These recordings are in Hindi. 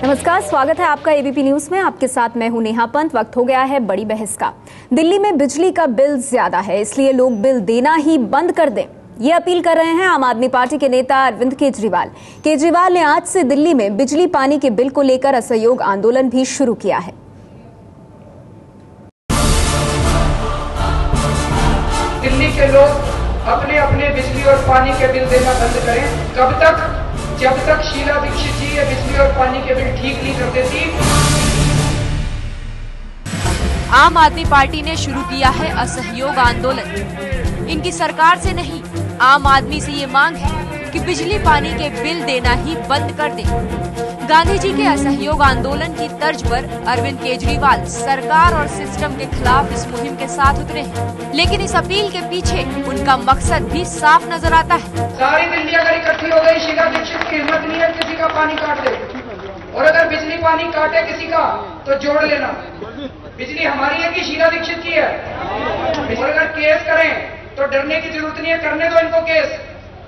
नमस्कार, स्वागत है आपका एबीपी न्यूज में। आपके साथ मैं हूं नेहा पंत। वक्त हो गया है बड़ी बहस का। दिल्ली में बिजली का बिल ज्यादा है, इसलिए लोग बिल देना ही बंद कर दें, ये अपील कर रहे हैं आम आदमी पार्टी के नेता अरविंद केजरीवाल। केजरीवाल ने आज से दिल्ली में बिजली पानी के बिल को लेकर असहयोग आंदोलन भी शुरू किया है। दिल्ली के लोग अपने अपने बिजली और पानी के बिल देना बंद करें। कब तक? जब तक शीला दीक्षित जी ये बिजली और पानी के बिल ठीक नहीं कर देती। आम आदमी पार्टी ने शुरू किया है असहयोग आंदोलन। इनकी सरकार से नहीं, आम आदमी से ये मांग है कि बिजली पानी के बिल देना ही बंद कर दें। गांधी जी के असहयोग आंदोलन की तर्ज पर अरविंद केजरीवाल सरकार और सिस्टम के खिलाफ इस मुहिम के साथ उतरे हैं। लेकिन इस अपील के पीछे उनका मकसद भी साफ नजर आता है। सारी दिल्ली अगर इकट्ठी हो गई, शीला दीक्षित की हिम्मत नहीं है किसी का पानी काट दे, और अगर बिजली पानी काटे किसी का तो जोड़ लेना। बिजली हमारी है कि शीला दीक्षित की है? और अगर केस करें तो डरने की जरूरत नहीं है, करने दो इनको केस।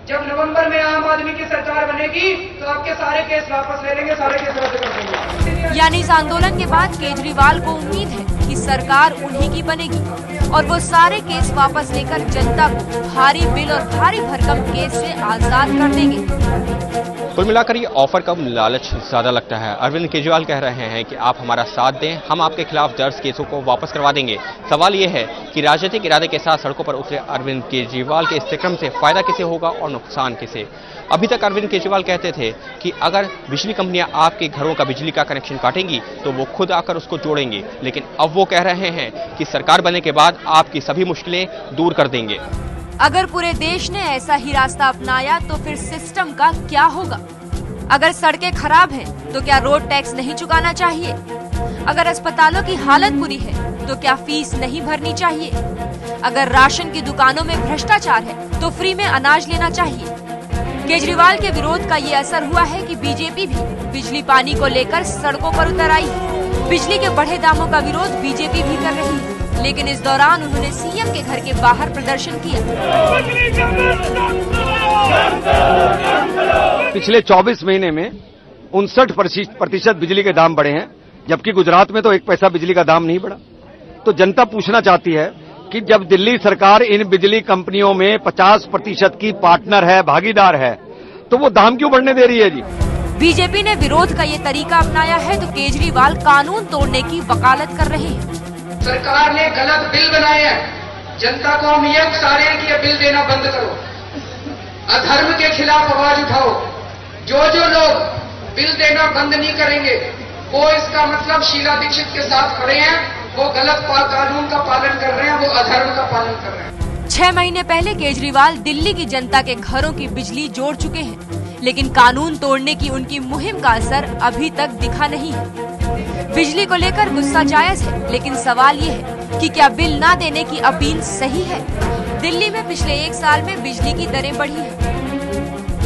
जब नवंबर में आम आदमी की सरकार बनेगी तो आपके सारे केस वापस ले लेंगे, सारे केस रद्द कर देंगे। यानी इस आंदोलन के बाद केजरीवाल को उम्मीद है कि सरकार उन्हीं की बनेगी और वो सारे केस वापस लेकर जनता को भारी बिल और भारी भरकम केस से आजाद कर देंगे। कुल मिलाकर ये ऑफर का लालच ज्यादा लगता है। अरविंद केजरीवाल कह रहे हैं कि आप हमारा साथ दें, हम आपके खिलाफ दर्ज केसों को वापस करवा देंगे। सवाल ये है कि राजनीतिक इरादे के साथ सड़कों पर उतरे अरविंद केजरीवाल के इस क्रम से फायदा किसे होगा और नुकसान किसे? अभी तक अरविंद केजरीवाल कहते थे कि अगर बिजली कंपनियां आपके घरों का बिजली का कनेक्शन काटेंगी तो वो खुद आकर उसको जोड़ेंगे, लेकिन अब वो कह रहे हैं कि सरकार बनने के बाद आपकी सभी मुश्किलें दूर कर देंगे। अगर पूरे देश ने ऐसा ही रास्ता अपनाया तो फिर सिस्टम का क्या होगा? अगर सड़कें खराब हैं तो क्या रोड टैक्स नहीं चुकाना चाहिए? अगर अस्पतालों की हालत बुरी है तो क्या फीस नहीं भरनी चाहिए? अगर राशन की दुकानों में भ्रष्टाचार है तो फ्री में अनाज लेना चाहिए? केजरीवाल के विरोध का ये असर हुआ है कि बीजेपी भी बिजली पानी को लेकर सड़कों पर उतर आई है। बिजली के बढ़े दामों का विरोध बीजेपी भी कर रही है, लेकिन इस दौरान उन्होंने सीएम के घर के बाहर प्रदर्शन किया। पिछले 24 महीने में 59% बिजली के दाम बढ़े हैं, जबकि गुजरात में तो 1 पैसा बिजली का दाम नहीं बढ़ा। तो जनता पूछना चाहती है कि जब दिल्ली सरकार इन बिजली कंपनियों में 50% की पार्टनर है, भागीदार है, तो वो दाम क्यों बढ़ने दे रही है जी? बीजेपी ने विरोध का ये तरीका अपनाया है तो केजरीवाल कानून तोड़ने की वकालत कर रहे हैं। सरकार ने गलत बिल बनाए हैं। जनता को हम ये उकसा रहे हैं कि ये बिल देना बंद करो, अधर्म के खिलाफ आवाज उठाओ। जो लोग बिल देना बंद नहीं करेंगे वो इसका मतलब शीला दीक्षित के साथ खड़े हैं, वो गलत कानून का पालन कर रहे हैं, वो अधर्म का पालन कर रहे हैं। 6 महीने पहले केजरीवाल दिल्ली की जनता के घरों की बिजली जोड़ चुके हैं, लेकिन कानून तोड़ने की उनकी मुहिम का असर अभी तक दिखा नहीं है। बिजली को लेकर गुस्सा जायज है, लेकिन सवाल ये है कि क्या बिल ना देने की अपील सही है? दिल्ली में पिछले 1 साल में बिजली की दरें बढ़ी हैं।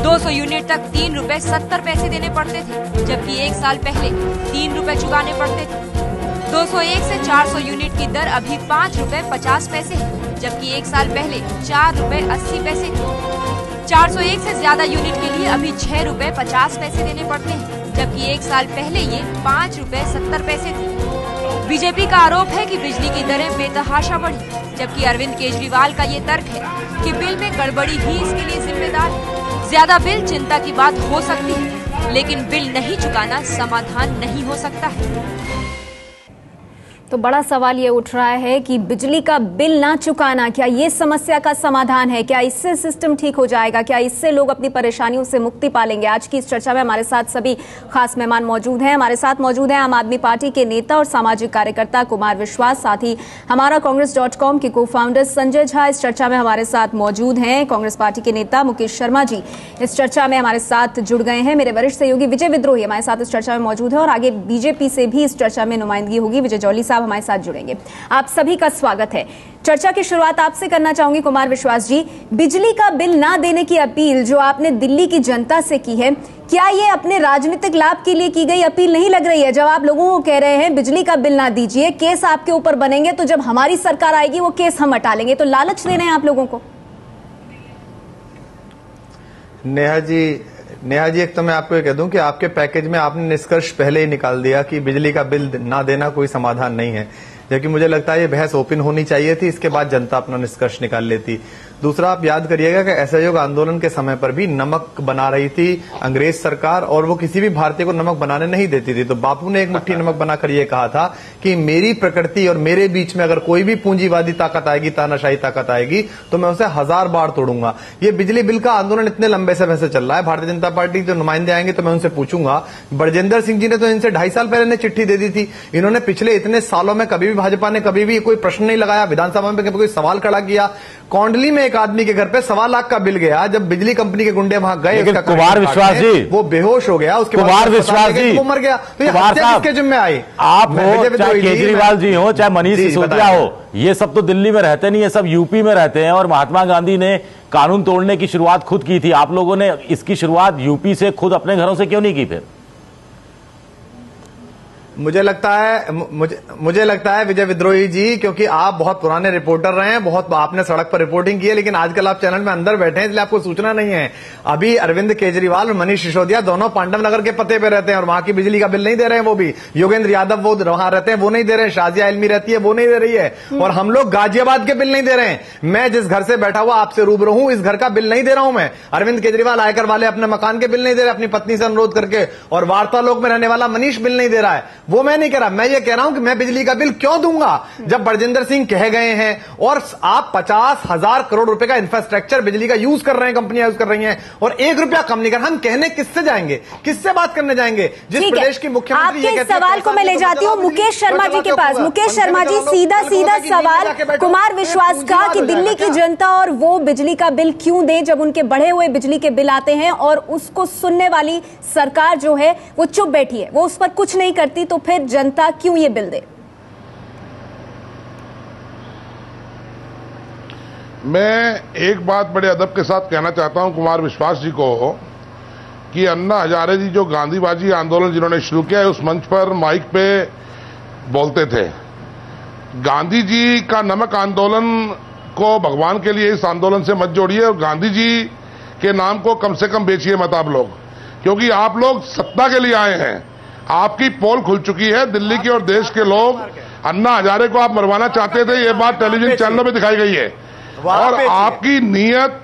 200 यूनिट तक 3 रुपए 70 पैसे देने पड़ते थे, जबकि 1 साल पहले 3 रुपए चुकाने पड़ते थे। 201 से 400 यूनिट की दर अभी 5 रुपए 50 पैसे है, जबकि 1 साल पहले 4 रुपए 80 पैसे थी। 401 से ज्यादा यूनिट के लिए अभी 6 रुपए 50 पैसे देने पड़ते हैं, जबकि 1 साल पहले ये 5 रुपए 70 पैसे थी। बीजेपी का आरोप है कि बिजली की दरें बेतहाशा बढ़ी, जबकि अरविंद केजरीवाल का ये तर्क है कि बिल में गड़बड़ी ही इसके लिए जिम्मेदार है। ज्यादा बिल चिंता की बात हो सकती है, लेकिन बिल नहीं चुकाना समाधान नहीं हो सकता है। तो बड़ा सवाल ये उठ रहा है कि बिजली का बिल ना चुकाना, क्या ये समस्या का समाधान है? क्या इससे सिस्टम ठीक हो जाएगा? क्या इससे लोग अपनी परेशानियों से मुक्ति पालेंगे? आज की इस चर्चा में हमारे साथ सभी खास मेहमान मौजूद हैं। हमारे साथ मौजूद हैं आम आदमी पार्टी के नेता और सामाजिक कार्यकर्ता कुमार विश्वास, साथ ही हमारा कांग्रेस.com के को फाउंडर संजय झा इस चर्चा में हमारे साथ मौजूद हैं। कांग्रेस पार्टी के नेता मुकेश शर्मा जी इस चर्चा में हमारे साथ जुड़ गए हैं। मेरे वरिष्ठ सहयोगी विजय विद्रोही हमारे साथ इस चर्चा में मौजूद है और आगे बीजेपी से भी इस चर्चा में नुमाइंदगी होगी। विजय जौली साहब हमारे साथ जुड़ेंगे। आप सभी का स्वागत है। चर्चा की शुरुआत आपसे करना चाहूंगी कुमार विश्वास जी। बिजली का बिल ना देने की अपील जो आपने दिल्ली की जनता से की है, क्या ये अपने राजनीतिक लाभ के लिए की गई अपील नहीं लग रही है? जब आप लोगों को कह रहे हैं बिजली का बिल ना दीजिए, केस आपके ऊपर बनेंगे, तो जब हमारी सरकार आएगी वो केस हम हटा लेंगे, तो लालच दे रहे हैं आप लोगों को? नेहा जी, नेहा जी, एक तो मैं आपको ये कह दूं कि आपके पैकेज में आपने निष्कर्ष पहले ही निकाल दिया कि बिजली का बिल ना देना कोई समाधान नहीं है, जबकि मुझे लगता है ये बहस ओपन होनी चाहिए थी, इसके बाद जनता अपना निष्कर्ष निकाल लेती। दूसरा, आप याद करिएगा कि असहयोग आंदोलन के समय पर भी नमक बना रही थी अंग्रेज सरकार, और वो किसी भी भारतीय को नमक बनाने नहीं देती थी। तो बापू ने एक मुट्ठी नमक बनाकर ये कहा था कि मेरी प्रकृति और मेरे बीच में अगर कोई भी पूंजीवादी ताकत आएगी, तानाशाही ताकत आएगी, तो मैं उसे 1000 बार तोड़ूंगा। ये बिजली बिल का आंदोलन इतने लंबे समय से चल रहा है। भारतीय जनता पार्टी के नुमाइंदे आएंगे तो मैं उनसे पूछूंगा, बरजिंदर सिंह जी ने तो इनसे 2.5 साल पहले चिट्ठी दे दी थी। इन्होंने पिछले इतने सालों में कभी भी भाजपा ने कभी भी कोई प्रश्न नहीं लगाया, विधानसभा में कोई सवाल खड़ा किया। कौंडली में एक आदमी के घर पे 1.25 लाख का बिल गया, जब बिजली कंपनी के गुंडे वहां गए, कुमार विश्वास जी, वो बेहोश हो गया, उसके कुमार विश्वास जी वो मर गया। तो ये हत्या किसके जिम्मे आई? आप हो, चाहे केजरीवाल जी हो, चाहे मनीष सिसोदिया हो, ये सब तो दिल्ली में रहते नहीं, ये सब यूपी में रहते हैं। और महात्मा गांधी ने कानून तोड़ने की शुरुआत खुद की थी। आप लोगों ने इसकी शुरुआत यूपी से, खुद अपने घरों से क्यों नहीं की फिर? मुझे लगता है विजय विद्रोही जी, क्योंकि आप बहुत पुराने रिपोर्टर रहे हैं, बहुत आपने सड़क पर रिपोर्टिंग की है, लेकिन आजकल आप चैनल में अंदर बैठे हैं, इसलिए आपको सूचना नहीं है। अभी अरविंद केजरीवाल और मनीष सिसोदिया दोनों पांडव नगर के पते पे रहते हैं और वहां की बिजली का बिल नहीं दे रहे हैं। वो भी योगेंद्र यादव वो वहां रहते हैं, वो नहीं दे रहे हैं। शाजिया इल्मी रहती है, वो नहीं दे रही है। और हम लोग गाजियाबाद के बिल नहीं दे रहे हैं। मैं जिस घर से बैठा हुआ आपसे रूबरू हूं, इस घर का बिल नहीं दे रहा हूं मैं। अरविंद केजरीवाल आयकर वाले अपने मकान के बिल नहीं दे रहे अपनी पत्नी से अनुरोध करके, और वार्तालोक में रहने वाला मनीष बिल नहीं दे रहा है। वो मैं नहीं कह रहा, मैं ये कह रहा हूं कि मैं बिजली का बिल क्यों दूंगा जब बरजिंदर सिंह कह गए हैं और आप 50,000 करोड़ रुपए का इंफ्रास्ट्रक्चर बिजली का यूज कर रहे हैं, कंपनियां यूज कर रही हैं, और 1 रुपया कम नहीं कर। हम कहने किससे जाएंगे, किससे बात करने जाएंगे? जिस प्रदेश की मुख्यमंत्री आपके सवाल को मैं ले जाती हूं मुकेश शर्मा जी के पास। मुकेश शर्मा जी, सीधा सवाल कुमार विश्वास का कि दिल्ली की जनता और वो बिजली का बिल क्यों दे जब उनके बढ़े हुए बिजली के बिल आते हैं और उसको सुनने वाली सरकार जो है वो चुप बैठी है, वो उस पर कुछ नहीं करती, तो फिर जनता क्यों ये बिल दे? मैं एक बात बड़े अदब के साथ कहना चाहता हूं कुमार विश्वास जी को कि अन्ना हजारे जी जो गांधीबाजी आंदोलन जिन्होंने शुरू किया है, उस मंच पर माइक पे बोलते थे, गांधी जी का नमक आंदोलन को भगवान के लिए इस आंदोलन से मत जोड़िए और गांधी जी के नाम को कम से कम बेचिए मत आप लोग, क्योंकि आप लोग सत्ता के लिए आए हैं। आपकी पोल खुल चुकी है। दिल्ली के और देश के लोग अन्ना हजारे को आप मरवाना चाहते थे, ये बात टेलीविजन चैनलों में दिखाई गई है। और आपकी नीयत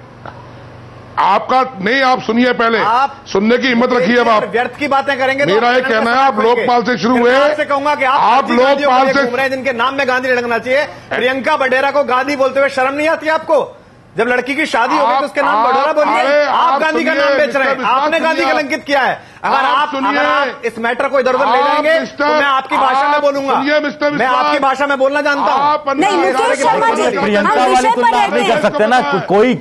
आपका नहीं, आप सुनिए, पहले आप सुनने की हिम्मत रखिए। अब आप व्यर्थ की बातें करेंगे। मेरा ये कहना है, आप लोकपाल से शुरू हुए, कहूंगा कि आप लोकपाल से घूम रहे हैं जिनके नाम में गांधी लगना चाहिए। प्रियंका वडेरा को गांधी बोलते हुए शर्म नहीं आती आपको? जब लड़की की शादी हो गई तो उसके नाम वडोरा बोलिए। आप गांधी का नाम बेच रहे हैं, आपने गांधी कलंकित किया है। अगर आप इस मैटर को इधर उधर ले जाएंगे तो मैं आपकी भाषा में बोलूंगा। मैं आपकी भाषा में बोलना जानता हूं। नहीं, मुकेश शर्मा जी, प्रियंका वाली तुलना आप नहीं कर सकते ना। कोई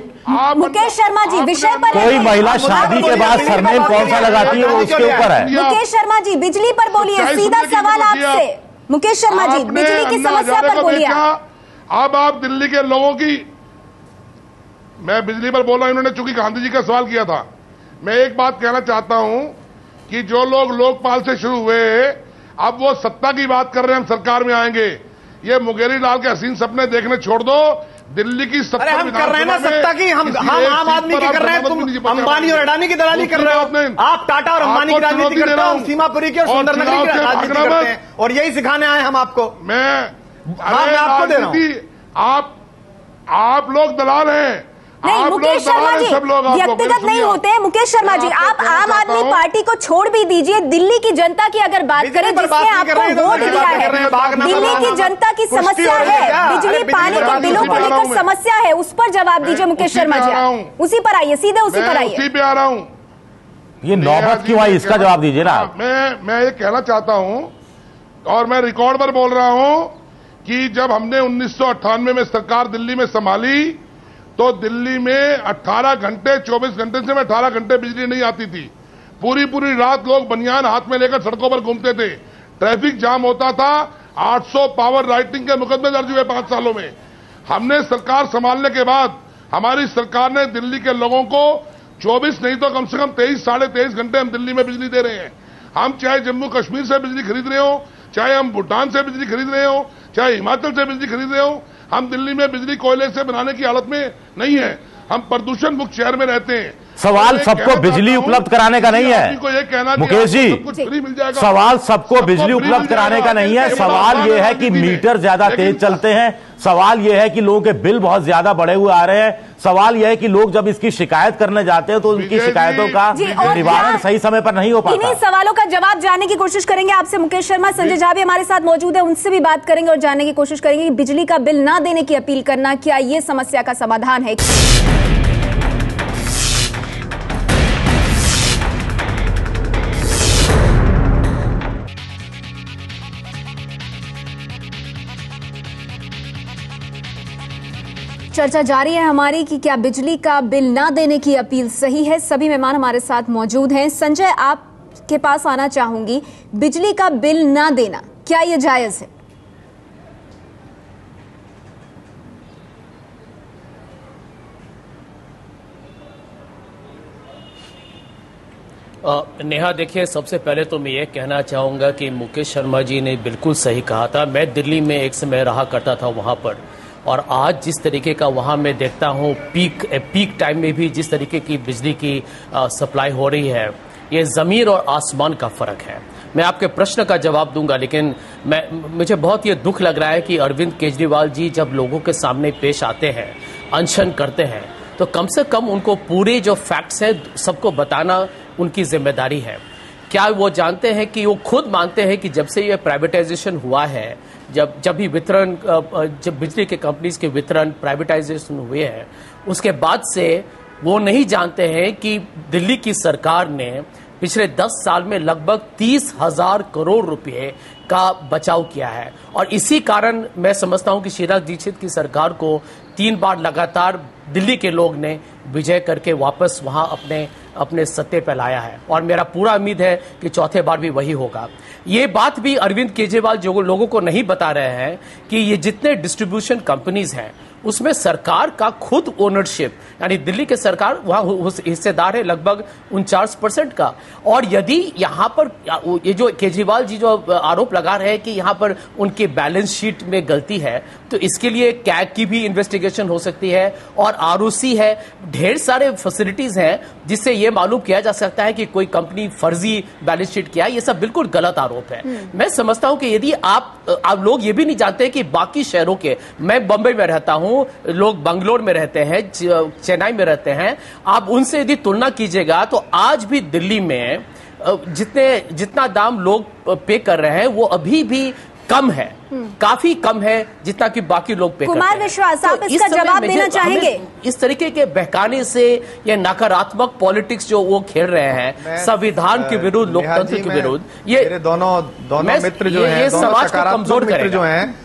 मुकेश शर्मा जी विषय पर, कोई महिला शादी के बाद सरनेम कौन सा लगाती है वो उसके ऊपर है। मुकेश शर्मा जी बिजली पर बोलिए, सीधा सवाल आपसे। मुकेश शर्मा जी बिजली की समस्या पर बोलिए। अब आप दिल्ली के लोगों की, मैं बिजली पर बोल रहा हूं, इन्होंने चूंकि गांधी जी का सवाल किया था। मैं एक बात कहना चाहता हूं कि जो लोग लोकपाल से शुरू हुए अब वो सत्ता की बात कर रहे हैं, हम सरकार में आएंगे। ये मुंगेरी लाल के हसीन सपने देखने छोड़ दो। दिल्ली की सत्ता हम कर रहे हैं ना सत्ता की, हम आम आदमी की कर रहे हैं। तुम अंबानी और अडानी की दलाली कर रहे हो। आप टाटा और अंबानी की राजनीति करते हो, सीमापुरी की और सुंदरनगरी की राजनीति करते हैं, और यही सिखाने आए हम आपको। मैं आपको दे रहा हूं। आप लोग दलाल हैं। नहीं मुकेश शर्मा जी, व्यक्तिगत नहीं होते हैं। मुकेश शर्मा जी, आप आम आदमी पार्टी को छोड़ भी दीजिए, दिल्ली की जनता की अगर बात करें जिसने आपको वोट दिया है, दिल्ली की जनता की समस्या है, बिजली पानी के बिलों को लेकर समस्या है, उस पर जवाब दीजिए मुकेश शर्मा जी। उसी पर आइए, सीधे उसी पर आइए। उसी पे आ रहा हूं। ये नौबत क्यों आई, इसका जवाब दीजिए ना। मैं ये कहना चाहता हूं और मैं रिकॉर्ड पर बोल रहा हूं कि जब हमने 1998 में सरकार दिल्ली में संभाली तो दिल्ली में 18 घंटे 24 घंटे से 18 घंटे बिजली नहीं आती थी। पूरी रात लोग बनियान हाथ में लेकर सड़कों पर घूमते थे, ट्रैफिक जाम होता था। 800 पावर राइटिंग के मुकदमे दर्ज हुए 5 सालों में। हमने सरकार संभालने के बाद हमारी सरकार ने दिल्ली के लोगों को 24 नहीं तो कम से कम 23 साढ़े 23 घंटे हम दिल्ली में बिजली दे रहे हैं। हम चाहे जम्मू कश्मीर से बिजली खरीद रहे हो, चाहे हम भूटान से बिजली खरीद रहे हो, चाहे हिमाचल से बिजली खरीद रहे हो, हम दिल्ली में बिजली कोयले से बनाने की हालत में नहीं है। हम प्रदूषण मुक्त शहर में रहते हैं। सवाल सबको बिजली उपलब्ध कराने का नहीं है मुकेश जी, सवाल सबको बिजली उपलब्ध कराने का नहीं है। सवाल यह है कि मीटर ज्यादा तेज चलते हैं, सवाल यह है कि लोगों के बिल बहुत ज्यादा बढ़े हुए आ रहे हैं, सवाल यह है कि लोग जब इसकी शिकायत करने जाते हैं तो उनकी शिकायतों का निवारण सही समय पर नहीं हो पाता। इन्हीं सवालों का जवाब जानने की कोशिश करेंगे आपसे मुकेश शर्मा। संजय झा भी हमारे साथ मौजूद है, उनसे भी बात करेंगे और जानने की कोशिश करेंगे कि बिजली का बिल ना देने की अपील करना क्या ये समस्या का समाधान है। चर्चा जारी है हमारी कि क्या बिजली का बिल ना देने की अपील सही है। सभी मेहमान हमारे साथ मौजूद हैं। संजय, आपके पास आना चाहूंगी, बिजली का बिल ना देना क्या ये जायज है? नेहा, देखिए, सबसे पहले तो मैं ये कहना चाहूंगा कि मुकेश शर्मा जी ने बिल्कुल सही कहा था। मैं दिल्ली में एक समय रहा करता था वहां पर, और आज जिस तरीके का वहाँ मैं देखता हूँ पीक टाइम में भी जिस तरीके की बिजली की सप्लाई हो रही है, ये ज़मीन और आसमान का फ़र्क है। मैं आपके प्रश्न का जवाब दूंगा, लेकिन मुझे बहुत ये दुख लग रहा है कि अरविंद केजरीवाल जी जब लोगों के सामने पेश आते हैं, अनशन करते हैं, तो कम से कम उनको पूरे जो फैक्ट्स हैं सबको बताना उनकी जिम्मेदारी है। क्या वो जानते हैं कि वो खुद मानते हैं कि जब से ये प्राइवेटाइजेशन हुआ है, जब भी वितरण, जब बिजली के कंपनीज के वितरण प्राइवेटाइजेशन हुए हैं, उसके बाद से वो नहीं जानते हैं कि दिल्ली की सरकार ने पिछले 10 साल में लगभग 30,000 करोड़ रुपए का बचाव किया है। और इसी कारण मैं समझता हूं कि शीला दीक्षित की सरकार को 3 बार लगातार दिल्ली के लोग ने विजय करके वापस वहां अपने सत्ते पर लाया है, और मेरा पूरा उम्मीद है कि चौथे बार भी वही होगा। ये बात भी अरविंद केजरीवाल जो लोगों को नहीं बता रहे हैं कि ये जितने डिस्ट्रीब्यूशन कंपनीज हैं उसमें सरकार का खुद ओनरशिप, यानी दिल्ली के सरकार वहां हिस्सेदार है लगभग 49% का। और यदि यहां पर ये जो केजरीवाल जी जो आरोप लगा रहे हैं कि यहां पर उनके बैलेंस शीट में गलती है, तो इसके लिए कैग की भी इन्वेस्टिगेशन हो सकती है, और आरओसी है, ढेर सारे फैसिलिटीज हैं जिससे यह मालूम किया जा सकता है कि कोई कंपनी फर्जी बैलेंस शीट किया। ये सब बिल्कुल गलत आरोप है। मैं समझता हूं कि यदि आप लोग ये भी नहीं जानते कि बाकी शहरों के, मैं बंबई में रहता हूं, लोग बंगलोर में रहते हैं, चेन्नई में रहते हैं, आप उनसे यदि तुलना कीजिएगा तो आज भी दिल्ली में जितना दाम लोग पे कर रहे हैं वो अभी भी कम है, काफी कम है जितना कि बाकी लोग पे करते हैं। कुमार विश्वास, आप इसका जवाब देना चाहेंगे? इस तरीके के बहकाने से या नकारात्मक पॉलिटिक्स जो वो खेल रहे हैं संविधान के विरुद्ध, लोकतंत्र के विरुद्ध, ये दोनों मित्र जो हैं, समाज को कमजोर करेगा। जो हैं,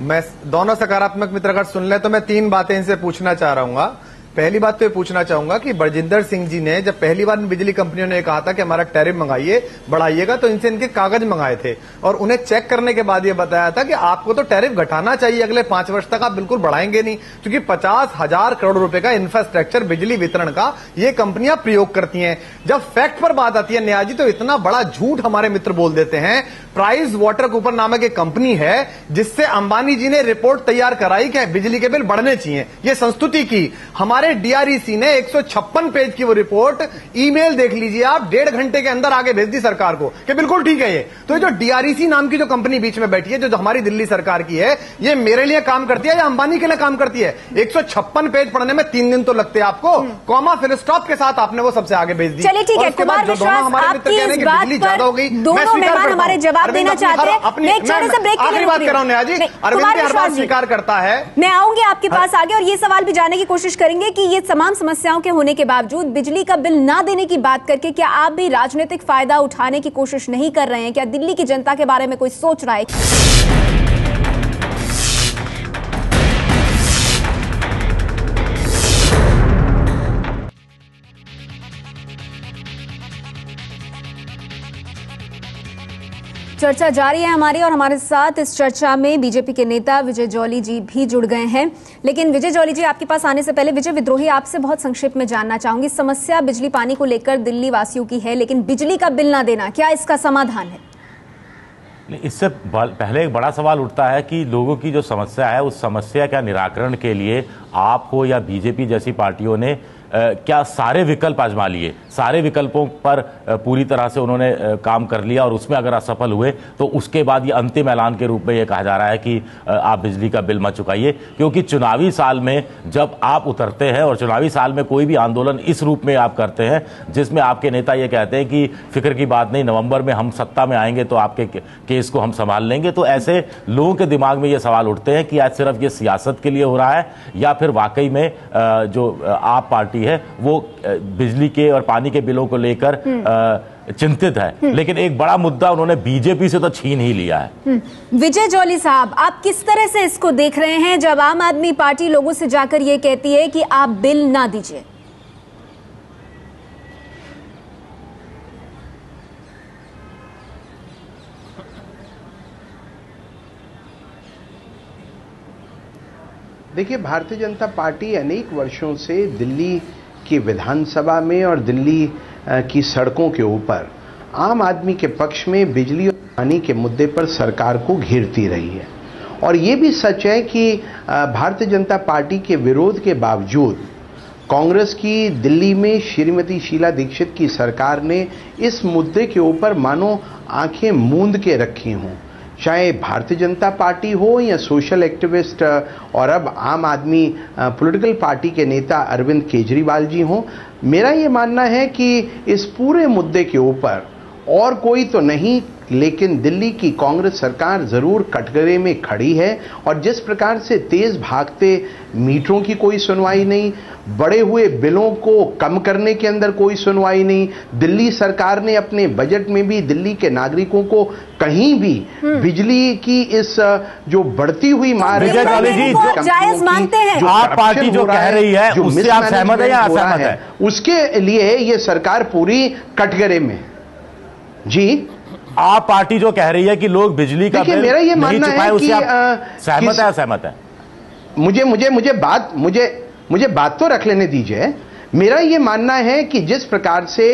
मैं दोनों सकारात्मक मित्र अगर सुन ले तो मैं 3 बातें इनसे पूछना चाह रहा हूँ। पहली बात तो ये पूछना चाहूंगा कि बरजिंदर सिंह जी ने जब पहली बार बिजली कंपनियों ने कहा था कि हमारा टैरिफ मंगाइए, बढ़ाइएगा, तो इनसे इनके कागज मंगाए थे और उन्हें चेक करने के बाद ये बताया था कि आपको तो टैरिफ घटाना चाहिए, अगले 5 वर्ष तक आप बिल्कुल बढ़ाएंगे नहीं, क्योंकि 50,000 करोड़ रुपए का इंफ्रास्ट्रक्चर बिजली वितरण का ये कंपनियां प्रयोग करती हैं। जब फैक्ट पर बात आती है न्याया जी, तो इतना बड़ा झूठ हमारे मित्र बोल देते हैं। प्राइस वाटर कूपर नामक एक कंपनी है जिससे अंबानी जी ने रिपोर्ट तैयार कराई कि बिजली के बिल बढ़ने चाहिए, ये संस्तुति की। हमारे डीआरईसी ने 156 पेज की वो रिपोर्ट, ईमेल देख लीजिए आप, 1.5 घंटे के अंदर आगे भेज दी सरकार को कि बिल्कुल ठीक है ये। तो ये जो डीआरईसी नाम की जो कंपनी बीच में बैठी है, जो हमारी दिल्ली सरकार की है, ये मेरे लिए काम करती है या अंबानी के लिए काम करती है? 156 पेज पढ़ने में 3 दिन तो लगते हैं आपको, कॉमा फिल स्टॉप के साथ आपने वो सबसे आगे भेज दी। चलिए ठीक है, कुमार विश्वास, आपकी इस बात पर दोनों मेहमान हमारे जवाब देना चाहते हैं। मैं एक छोटे से ब्रेक के लिए बात कर रहा हूं न्याया जी, अरविंद हर बात स्वीकार करता है। मैं आऊंगी आपके पास आगे और ये सवाल भी जानने की कोशिश करेंगे कि ये तमाम समस्याओं के होने के बावजूद बिजली का बिल ना देने की बात करके क्या आप भी राजनीतिक फायदा उठाने की कोशिश नहीं कर रहे हैं? क्या दिल्ली की जनता के बारे में कोई सोच रहा है? चर्चा जारी है हमारी और हमारे साथ इस चर्चा में बीजेपी के नेता विजय जॉली जी भी जुड़ गए हैं। लेकिन विजय जॉली जी, आपके पास आने से पहले विजय विद्रोही, आपसे बहुत संक्षिप्त में जानना चाहूंगी, समस्या बिजली पानी को लेकर दिल्ली वासियों की है, लेकिन बिजली का बिल ना देना, क्या इसका समाधान है? इससे पहले एक बड़ा सवाल उठता है कि लोगों की जो समस्या है उस समस्या का निराकरण के लिए आपको या बीजेपी जैसी पार्टियों ने क्या सारे विकल्प आजमा लिए, सारे विकल्पों पर पूरी तरह से उन्होंने काम कर लिया और उसमें अगर असफल हुए तो उसके बाद ये अंतिम ऐलान के रूप में ये कहा जा रहा है कि आप बिजली का बिल मत चुकाइए। क्योंकि चुनावी साल में जब आप उतरते हैं और चुनावी साल में कोई भी आंदोलन इस रूप में आप करते हैं जिसमें आपके नेता ये कहते हैं कि फिक्र की बात नहीं, नवंबर में हम सत्ता में आएंगे तो आपके केस को हम संभाल लेंगे, तो ऐसे लोगों के दिमाग में ये सवाल उठते हैं कि आज सिर्फ ये सियासत के लिए हो रहा है या फिर वाकई में जो आप पार्टी है वो बिजली के और पानी के बिलों को लेकर चिंतित है। लेकिन एक बड़ा मुद्दा उन्होंने बीजेपी से तो छीन ही लिया है। विजय जॉली साहब, आप किस तरह से इसको देख रहे हैं जब आम आदमी पार्टी लोगों से जाकर ये कहती है कि आप बिल ना दीजिए? देखिए, भारतीय जनता पार्टी अनेक वर्षों से दिल्ली की विधानसभा में और दिल्ली की सड़कों के ऊपर आम आदमी के पक्ष में बिजली और पानी के मुद्दे पर सरकार को घेरती रही है। और ये भी सच है कि भारतीय जनता पार्टी के विरोध के बावजूद कांग्रेस की दिल्ली में श्रीमती शीला दीक्षित की सरकार ने इस मुद्दे के ऊपर मानो आंखें मूंद के रखी हों, चाहे भारतीय जनता पार्टी हो या सोशल एक्टिविस्ट और अब आम आदमी पॉलिटिकल पार्टी के नेता अरविंद केजरीवाल जी हों। मेरा ये मानना है कि इस पूरे मुद्दे के ऊपर और कोई तो नहीं, लेकिन दिल्ली की कांग्रेस सरकार जरूर कटघरे में खड़ी है। और जिस प्रकार से तेज भागते मीटरों की कोई सुनवाई नहीं, बढ़े हुए बिलों को कम करने के अंदर कोई सुनवाई नहीं, दिल्ली सरकार ने अपने बजट में भी दिल्ली के नागरिकों को कहीं भी बिजली की इस जो बढ़ती हुई मार जायज मानते हैं, आप पार्टी जो कह रही है उससे आप सहमत है या असहमत है? उसके लिए ये सरकार पूरी कटघरे में। जी, आप पार्टी जो कह रही है कि लोग बिजली का बिल मेरा ये मानना है कि सहमत है असहमत है? मुझे बात तो रख लेने दीजिए। मेरा ये मानना है कि जिस प्रकार से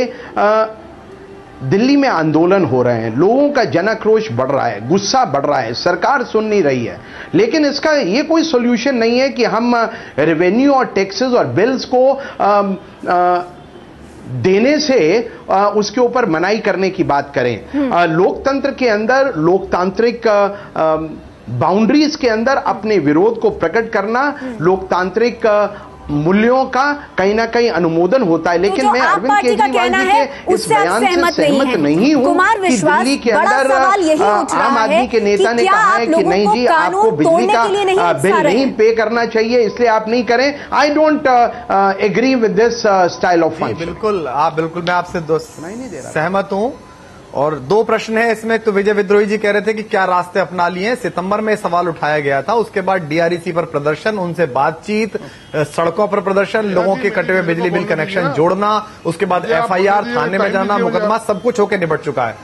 दिल्ली में आंदोलन हो रहे हैं, लोगों का जनाक्रोश बढ़ रहा है, गुस्सा बढ़ रहा है, सरकार सुन नहीं रही है, लेकिन इसका ये कोई सॉल्यूशन नहीं है कि हम रेवेन्यू और टैक्सेस और बिल्स को देने से उसके ऊपर मनाही करने की बात करें। लोकतंत्र के अंदर लोकतांत्रिक बाउंड्रीज के अंदर अपने विरोध को प्रकट करना लोकतांत्रिक मूल्यों का कहीं ना कहीं अनुमोदन होता है। लेकिन मैं अरविंद केजरीवाल जी के इस बयान से सहमत नहीं हूं कि दिल्ली के अंदर आम आदमी के नेता ने कहा है कि नहीं जी, आपको बिजली का बिल नहीं पे करना चाहिए इसलिए आप नहीं करें। I don't agree with this style of function. बिल्कुल, मैं आपसे सहमत हूं। और दो प्रश्न है इसमें। तो विजय विद्रोही जी कह रहे थे कि क्या रास्ते अपना लिए। सितंबर में सवाल उठाया गया था, उसके बाद डीआरईसी पर प्रदर्शन, उनसे बातचीत, सड़कों पर प्रदर्शन, लोगों के कटे हुए बिजली बिल कनेक्शन जोड़ना, उसके बाद एफआईआर, थाने में जाना, मुकदमा, सब कुछ होकर निपट चुका है।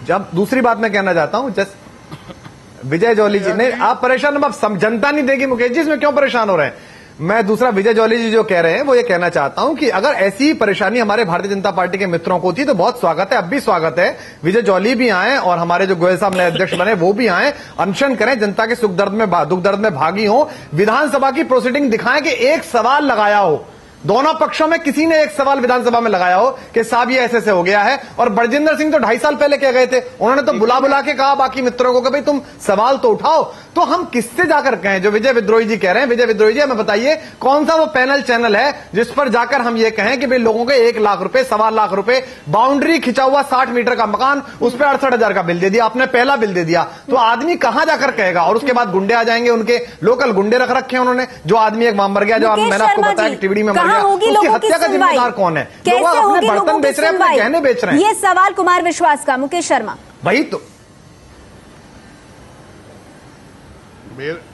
जब दूसरी बात मैं कहना चाहता हूं, जस्ट विजय जॉली जी ने, आप परेशान, अब जनता नहीं देगी मुकेश जी, इसमें क्यों परेशान हो रहे हैं? मैं दूसरा, विजय जॉली जी जो कह रहे हैं वो ये कहना चाहता हूं कि अगर ऐसी परेशानी हमारे भारतीय जनता पार्टी के मित्रों को थी तो बहुत स्वागत है, अब भी स्वागत है। विजय जॉली भी आए और हमारे जो गोयल साहब नए अध्यक्ष बने वो भी आए, अनशन करें, जनता के दुख दर्द में भागी हो, विधानसभा की प्रोसीडिंग दिखाएं कि एक सवाल लगाया हो, दोनों पक्षों में किसी ने एक सवाल विधानसभा में लगाया हो कि साहब ये ऐसे हो गया है। और बरजिंदर सिंह तो 2.5 साल पहले कह गए थे, उन्होंने तो बुला के कहा बाकी मित्रों को कि भाई तुम सवाल तो उठाओ। तो हम किससे जाकर कहें? जो विजय विद्रोही जी कह रहे हैं, विजय विद्रोही जी हमें बताइए कौन सा वो पैनल चैनल है जिस पर जाकर हम ये कहें कि भाई लोगों के 1 लाख रुपए, 1.25 लाख रुपए, बाउंड्री खिंचा हुआ 60 मीटर का मकान, उस पर 68,000 का बिल दे दिया, आपने पहला बिल दे दिया, तो आदमी कहां जाकर कहेगा? और उसके बाद गुंडे आ जाएंगे, उनके लोकल गुंडे रख रखे हैं उन्होंने। जो आदमी एक मर गया, जो मैंने आपको बताया कि टिवड़ी में मर गया, उसकी हत्या का जिम्मेदार कौन है? लोग अपने बर्तन बेच रहे हैं, अपने गहने बेच रहे हैं। ये सवाल कुमार विश्वास का। मुकेश शर्मा, वही तो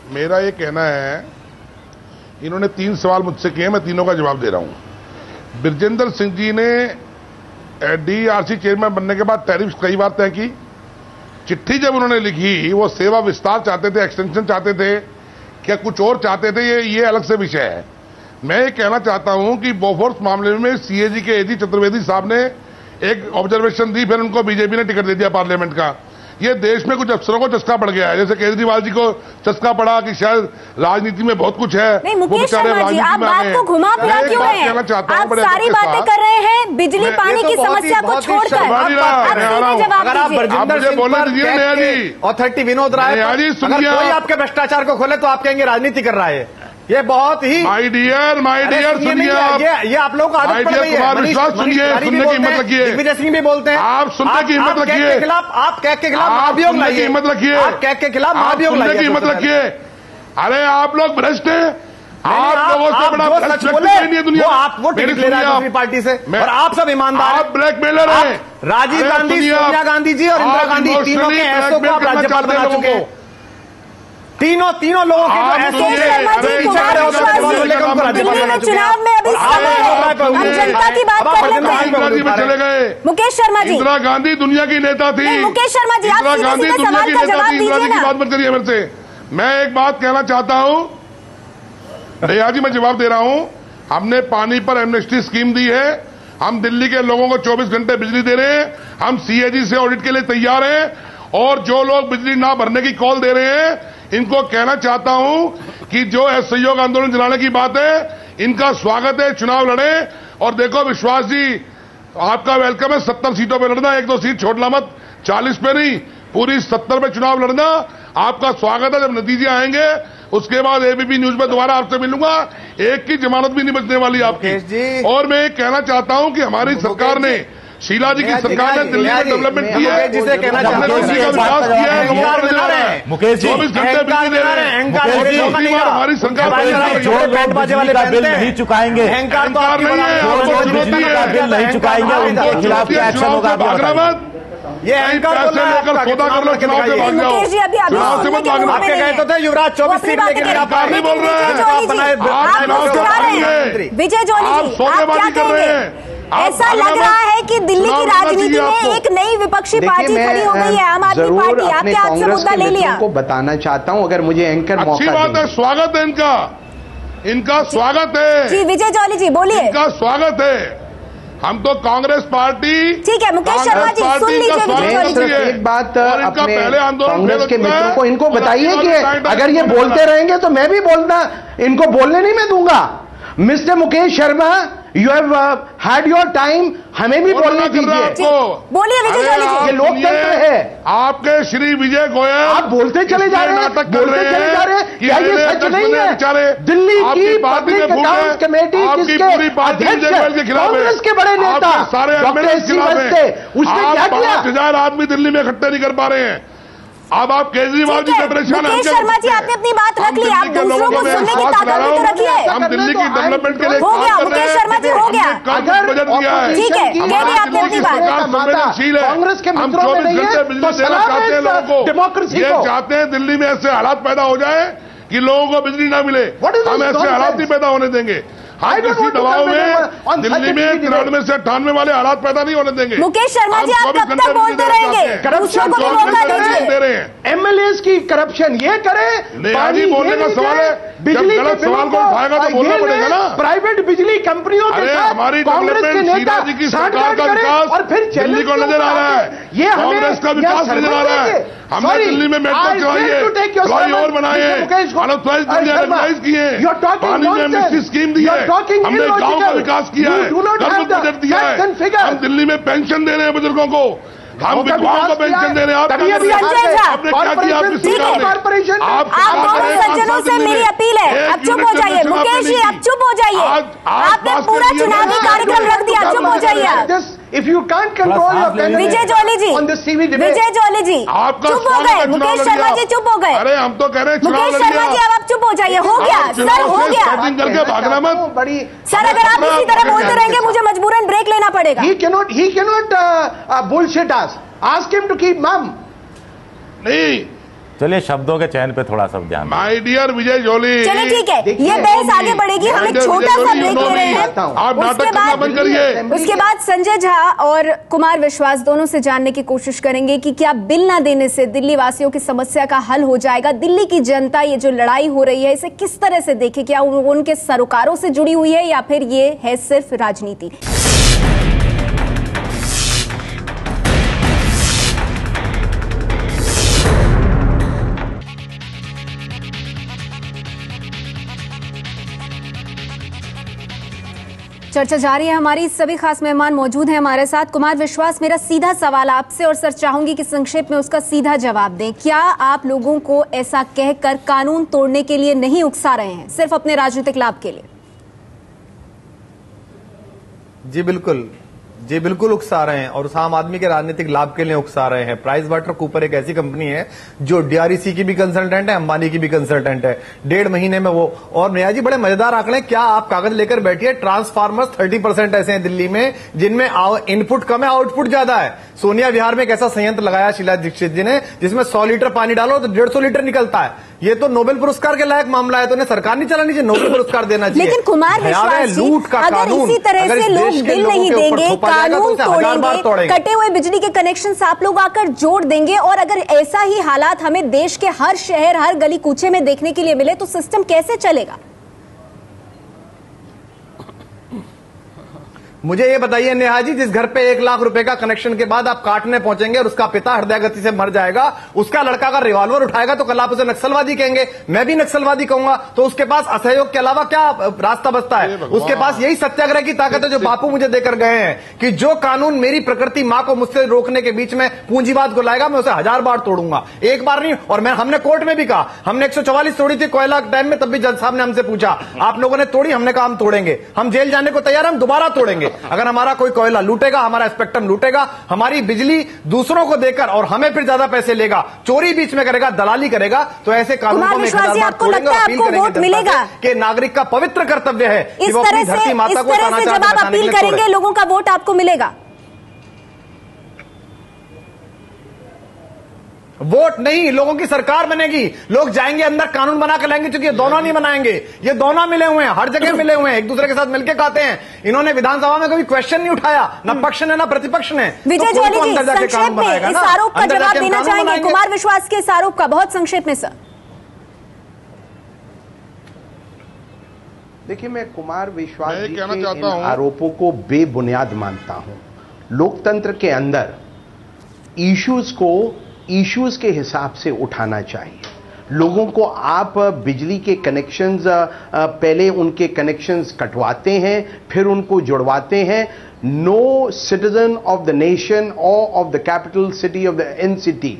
मेरा ये कहना है, इन्होंने 3 सवाल मुझसे किए, मैं तीनों का जवाब दे रहा हूं। बृजेंद्र सिंह जी ने डीआरसी चेयरमैन बनने के बाद टैरिफ कई बार तय की। चिट्ठी जब उन्होंने लिखी, वो सेवा विस्तार चाहते थे, एक्सटेंशन चाहते थे, क्या कुछ और चाहते थे, ये अलग से विषय है। मैं ये कहना चाहता हूं कि बोफोर्स मामले में सीएजी के एजी चतुर्वेदी साहब ने एक ऑब्जर्वेशन दी, फिर उनको बीजेपी ने टिकट दे दिया पार्लियामेंट का। ये देश में कुछ अफसरों को चस्का पड़ गया है, जैसे केजरीवाल जी को चस्का पड़ा कि शायद राजनीति में बहुत कुछ है। नहीं मुकेश शर्मा जी, आप बात को घुमा फिरा क्यों रहे हैं? आप सारी बातें कर रहे हैं बिजली पानी की समस्या को छोड़कर। अगर आप बरजिंदर सिंह पर अथॉरिटी विनोद राय आपके भ्रष्टाचार को खोले तो आप कहेंगे राजनीति कर रहा है। ये बहुत ही माय डियर सुनिए, ये आप लोगों को आदत पड़ गई है। कुमार विश्वास सुनिए, सुनने की हिम्मत रखिए। दिग्विजय सिंह भी बोलते हैं, आप सुनने की हिम्मत रखिए। आप कैग के खिलाफ महाभियोग लाइए, हिम्मत रखिए। आप कैग के खिलाफ महाभियोग लाइए, हिम्मत रखिए। अरे आप लोग भ्रष्ट हैं, आप लोगों से बड़ा भ्रष्ट नहीं है दुनिया। आप वो टिकट ले रहे हैं दूसरी पार्टी से और आप सब ईमानदार, आप ब्लैकमेलर हैं। राजीव गांधी, सोनिया गांधी जी और इंदिरा गांधी तीनों के ऐसों को आप राज्यपाल बना चुके हैं। तीनों लोगों के चुनाव में अभी जनता की बात कर लेते हैं। चले गए मुकेश शर्मा जी, इंदिरा गांधी दुनिया की नेता थी। मुकेश शर्मा जी, इंदिरा गांधी दुनिया की नेता थी। इंदिरा जी की बात मत करिए मेरे से। मैं एक बात कहना चाहता हूं, भैया जी मैं जवाब दे रहा हूं। हमने पानी पर एमनेस्टी स्कीम दी है, हम दिल्ली के लोगों को 24 घंटे बिजली दे रहे हैं, हम सीएजी से ऑडिट के लिए तैयार हैं। और जो लोग बिजली ना भरने की कॉल दे रहे हैं, इनको कहना चाहता हूं कि जो असहयोग आंदोलन चलाने की बात है, इनका स्वागत है, चुनाव लड़े। और देखो विश्वास जी, आपका वेलकम है 70 सीटों पर लड़ना, 1-2 सीट छोड़ना मत, 40 पे नहीं, पूरी 70 पे चुनाव लड़ना। आपका स्वागत है। जब नतीजे आएंगे उसके बाद एबीपी न्यूज में दोबारा आपसे मिलूंगा। एक की जमानत भी नहीं बचने वाली आपकी। और मैं एक कहना चाहता हूं कि हमारी सरकार ने, शीला जी की सरकार ने दिल्ली में डेवलपमेंट की है, जिसे कहना हमने दिल्ली का विकास किया है, लोगों को नजर आ रहा है। मुकेश जी 24 घंटे बिजली दे रहे हैं। हमारी सरकार बिल नहीं चुकाएंगे, अहंकार नहीं है, आपको चुनौती है, बिल नहीं चुकाएंगे, उनके खिलाफ क्या एक्शन होगा? ये अहंकार पैसे लेकर सौदा कर लो, चुनाव से भाग जाओ, चुनाव से मत भागना। आपके गए तो थे युवराज 24 सीट लेके आप नहीं बोल रहे हैं, विजय जॉली जी, आप क्या कहेंगे? ऐसा लग रहा है कि दिल्ली की राजनीति में एक नई विपक्षी पार्टी खड़ी हो गई है, आम आदमी पार्टी। आपके हाथ से मुद्दा ले लिया। को बताना चाहता हूं, अगर मुझे एंकर मौका अच्छी बात है, स्वागत है इनका स्वागत है जी। विजय जॉली जी बोलिए। इनका स्वागत है। हम तो कांग्रेस पार्टी, ठीक है मुकेश शर्मा जी सुन लीजिए। विजय जॉली जी एक बात अपने पहले आंदोलन कांग्रेस के मित्रों को इनको बताइए कि अगर ये बोलते रहेंगे तो मैं भी बोलना, इनको बोलने नहीं मैं दूंगा। Mister Mukesh Sharma, you have had your time, हमें भी बोलने दीजिए। बोलिए विजय जॉली जी। ये लोकतंत्र है। आपके श्री विजय गोयल आप बोलते चले जा रहे हैं, बोलते चले जा रहे हैं। क्या ये सच नहीं है? दिल्ली की पब्लिक अकाउंट्स कमेटी जिसके अध्यक्ष कांग्रेस के बड़े नेता डॉक्टर एस.सी. वस्ते, उसने क्या किया? 5000 आदमी दिल्ली में इकट्ठे नहीं कर पा रहे हैं। अब आप केजरीवाल जी से परेशान हैं। मुकेश शर्मा जी आपने अपनी बात रख ली, आप दूसरों को सुनने की ताकत भी तो रखिए। हम दिल्ली की डेवलपमेंट के लिए हो गया मुकेश शर्मा जी, हो गया। अगर बजट दिया है, ठीक है, कह दी आपने अपनी बात। संवेदनशील है, कांग्रेस के हम मित्रों में 24 घंटे बिजली देना चाहते हैं लोगों को। डेमोक्रेसी ये चाहते हैं दिल्ली में ऐसे हालात पैदा हो जाए कि लोगों को बिजली ना मिले। हम ऐसे हालात नहीं पैदा होने देंगे। हम किसी दबाव में दिल्ली में 93 से 98 वाले हालात पैदा नहीं होने देंगे। मुकेश शर्मा जी आप कब तक बोलते रहेंगे? दूसरों को भी मौका दीजिए। एमएलएस की करप्शन ये करे, पानी बोलने का सवाल है, बिजली के सवाल को उठाएगा तो बोलना पड़ेगा ना। प्राइवेट बिजली कंपनियों के साथ हमारी कांग्रेस के नेता जी की सरकार का विकास और फिर दिल्ली को नजर आ रहा है, ये कांग्रेस का विकास नजर आ रहा है। हमने दिल्ली में मेट्रो चलाई, फ्लाईओवर बनाए, अनऑथराइज्ड किए, पानी में एमनेस्टी स्कीम दी है, हमने गांव का विकास किया है, बजट दिया है, हम दिल्ली में पेंशन दे रहे हैं बुजुर्गों को, हम विधवाओं को पेंशन दे रहे हैं। आपने क्या किया आपकी सरकार ने? आप दोनों सज्जनों से मेरी अपील है, अब चुप हो जाइए। मुकेश जी अब चुप हो जाइए, आपने पूरा चुनावी कार्यक्रम रख दिया, चुप हो जाइए। If you can't control your candidates Vijay Jolly ji, on the CV debate, Vijay Jolly ji चुप हो गए। मुकेश शर्मा जी चुप हो गए। अरे हम तो कह रहे हैं मुकेश शर्मा जी अब आप चुप हो जाइए। हो गया सर, हो गया करके भागना मत। सर अगर आप इसी तरह बोलते रहेंगे मुझे मजबूरन ब्रेक लेना पड़ेगा। He cannot bullshit us. Ask him to keep mum. नहीं, चलिए शब्दों के चयन पे थोड़ा सा ध्यान। माय डियर विजय जॉली, चलिए ठीक है, ये बहस आगे बढ़ेगी, हम एक छोटा सा ब्रेक ले रहे हैं। आप नाटक करना बंद करिए। उसके बाद संजय झा और कुमार विश्वास दोनों से जानने की कोशिश करेंगे कि क्या बिल ना देने से दिल्ली वासियों की समस्या का हल हो जाएगा। दिल्ली की जनता ये जो लड़ाई हो रही है इसे किस तरह से देखे, क्या उनके सरोकारों से जुड़ी हुई है या फिर ये है सिर्फ राजनीति। चर्चा जारी है हमारी। सभी खास मेहमान मौजूद हैं हमारे साथ। कुमार विश्वास, मेरा सीधा सवाल आपसे, और सर चाहूंगी कि संक्षेप में उसका सीधा जवाब दें। क्या आप लोगों को ऐसा कहकर कानून तोड़ने के लिए नहीं उकसा रहे हैं, सिर्फ अपने राजनीतिक लाभ के लिए? जी बिल्कुल उकसा रहे हैं, और उस आम आदमी के राजनीतिक लाभ के लिए उकसा रहे हैं। प्राइस वाटर कूपर एक ऐसी कंपनी है जो डीआरईसी की भी कंसल्टेंट है, अंबानी की भी कंसल्टेंट है। 1.5 महीने में वो, और नया जी बड़े मजेदार आंकड़े, क्या आप कागज लेकर बैठिए, ट्रांसफार्मर्स 30% ऐसे हैं दिल्ली में जिनमें इनपुट कम है, आउटपुट ज्यादा है। सोनिया विहार में एक ऐसा संयंत्र लगाया शीला दीक्षित जी ने, जिसमें 100 लीटर पानी डालो तो 150 लीटर निकलता है। ये तो नोबेल पुरस्कार के लायक मामला है, तो उन्हें सरकार नहीं चलानी चाहिए, नोबेल पुरस्कार देना चाहिए। लेकिन कुमार विश्वास जी, अगर इसी तरह से लोग बिल नहीं देंगे, कानून तोड़ेंगे, कटे हुए बिजली के कनेक्शन आप लोग आकर जोड़ देंगे, और अगर ऐसा ही हालात हमें देश के हर शहर, हर गली कूचे में देखने के लिए मिले, तो सिस्टम कैसे चलेगा? मुझे ये बताइए नेहा जी, जिस घर पे 1 लाख रुपए का कनेक्शन के बाद आप काटने पहुंचेंगे और उसका पिता हृदय गति से मर जाएगा, उसका लड़का का रिवॉल्वर उठाएगा तो कल आप उसे नक्सलवादी कहेंगे, मैं भी नक्सलवादी कहूंगा, तो उसके पास असहयोग के अलावा क्या रास्ता बचता है? उसके पास यही सत्याग्रह की ताकत है जो बापू मुझे देकर गए हैं, कि जो कानून मेरी प्रकृति मां को मुझसे रोकने के बीच में पूंजीवाद को लाएगा, मैं उसे 1000 बार तोड़ूंगा, एक बार नहीं। और हमने कोर्ट में भी कहा, हमने 144 तोड़ी थी कोयला टाइम में, तब भी जज साहब ने हमसे पूछा आप लोगों ने तोड़ी, हमने कहा हम तोड़ेंगे, हम जेल जाने को तैयार, हम दोबारा तोड़ेंगे। अगर हमारा कोई कोयला लूटेगा, हमारा स्पेक्ट्रम लूटेगा, हमारी बिजली दूसरों को देकर और हमें फिर ज्यादा पैसे लेगा, चोरी बीच में करेगा, दलाली करेगा, तो ऐसे कानून को मैं 1000 बार तोड़ेंगे और अपील करेंगे कि नागरिक का पवित्र कर्तव्य है कि वो अपनी धरती माता को जब आप अपील करेंगे लोगों का वोट आपको मिलेगा? वोट नहीं, लोगों की सरकार बनेगी। लोग जाएंगे अंदर, कानून बना कर लाएंगे, क्योंकि ये दोनों नहीं बनाएंगे, ये दोनों मिले हुए हैं, हर जगह मिले हुए हैं, एक दूसरे के साथ मिलकर खाते हैं। इन्होंने विधानसभा में कभी क्वेश्चन नहीं उठाया, न पक्ष ने न प्रतिपक्ष ने। विजय जॉली जी, संक्षेप में इस आरोप का जवाब देना चाहेंगे, कुमार विश्वास के इस आरोप का, बहुत संक्षेप में सर। देखिए, मैं कुमार विश्वास जी के इन आरोपों को बेबुनियाद मानता हूं। लोकतंत्र के अंदर इश्यूज के हिसाब से उठाना चाहिए। लोगों को आप बिजली के कनेक्शंस, पहले उनके कनेक्शंस कटवाते हैं, फिर उनको जुड़वाते हैं। No citizen of the nation और of the capital city of the NCT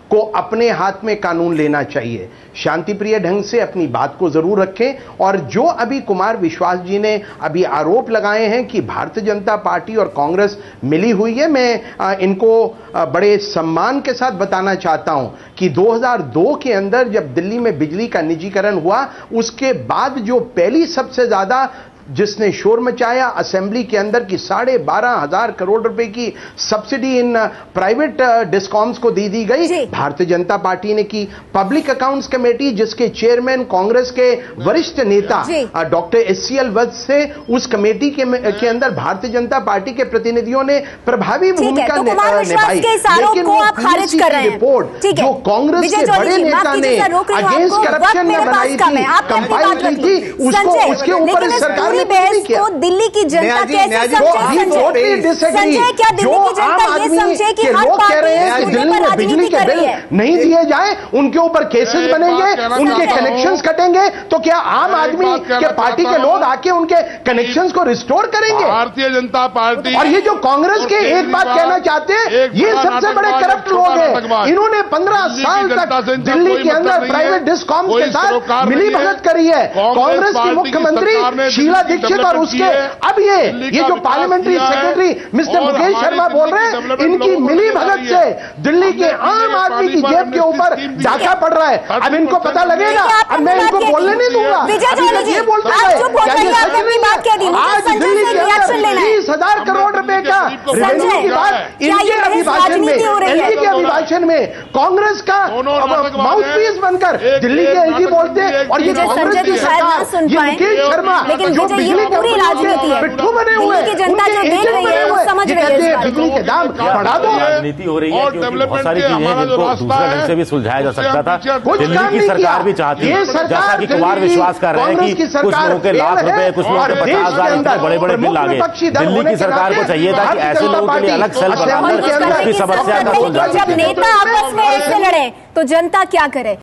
को अपने हाथ में कानून लेना चाहिए। शांतिप्रिय ढंग से अपनी बात को जरूर रखें। और जो अभी कुमार विश्वास जी ने अभी आरोप लगाए हैं कि भारतीय जनता पार्टी और कांग्रेस मिली हुई है, मैं इनको बड़े सम्मान के साथ बताना चाहता हूं कि 2002 के अंदर जब दिल्ली में बिजली का निजीकरण हुआ, उसके बाद जो पहली सबसे ज्यादा जिसने शोर मचाया असेंबली के अंदर की 12,500 करोड़ रुपए की सब्सिडी इन प्राइवेट डिस्कॉम्स को दी गई, भारतीय जनता पार्टी ने की। पब्लिक अकाउंट्स कमेटी जिसके चेयरमैन कांग्रेस के वरिष्ठ नेता डॉक्टर एससीएल वत्स से, उस कमेटी के अंदर भारतीय जनता पार्टी के प्रतिनिधियों ने प्रभावी भूमिका निभाई। लेकिन वो पीएससी की रिपोर्ट जो कांग्रेस के बड़े नेता ने अगेंस्ट करप्शन में बनाई थी, कंपाइल की थी, उसके ऊपर सरकार को दिल्ली की जनता कैसे समझे? संजय, क्या दिल्ली की जनता ये समझे कि हर पार्टी दिल्ली में बिजली के बिल नहीं दिए जाए, उनके ऊपर केसेस बनेंगे, उनके कनेक्शंस कटेंगे, तो क्या आम आदमी के पार्टी के लोग आके उनके कनेक्शंस को रिस्टोर करेंगे? भारतीय जनता पार्टी और ये जो कांग्रेस के एक बात कहना चाहते हैं, ये सबसे बड़े करप्ट लोग हैं। इन्होंने 15 साल तक दिल्ली के अंदर प्राइवेट डिस्कॉम के साथ मिली भगत करी है। कांग्रेस की मुख्यमंत्री शीला दीक्षित और उसके अब ये जो parliamentary secretary mister Mukesh Sharma बोल रहे हैं, इनकी मिली भगत से दिल्ली के आम आदमी की जेब के ऊपर डाका पड़ रहा है। अब इनको पता लगेगा, अब मैं इनको बोलने नहीं दूंगा। ये बोलते हैं आज दिल्ली के अंदर 30,000 करोड़ रुपए का रेवेन्यू की बात इनके अभिभाषण में, एलजी के अभिभाषण में कांग्रेस का माउथ पीस बनकर दिल्ली के एलजी बोलते हैं। और ये कांग्रेस की सरकार, ये मुकेश शर्मा जो बिजली के पिट्ठू बने हुए, जनता जो देख रही है वो समझ रही है बिजली के दाम बढ़ा दो। राजनीति हो रही है क्योंकि बहुत सारी चीजें जिनको दूसरे ढंग से भी सुलझाया जा सकता था, दिल्ली की सरकार भी चाहती है, जैसा कि कुमार विश्वास कर रहे हैं कि कुछ लोगों के लाख रुपए, कुछ लोगों के 50,000 बड़े बड़े बिल आ गए। दिल्ली की सरकार को चाहिए था कि ऐसे लोगों के लिए अलग सेल बनाकर उसकी समस्या का सुलझाव। जब नेता आपस में ऐसे लड़े तो जनता क्या करे?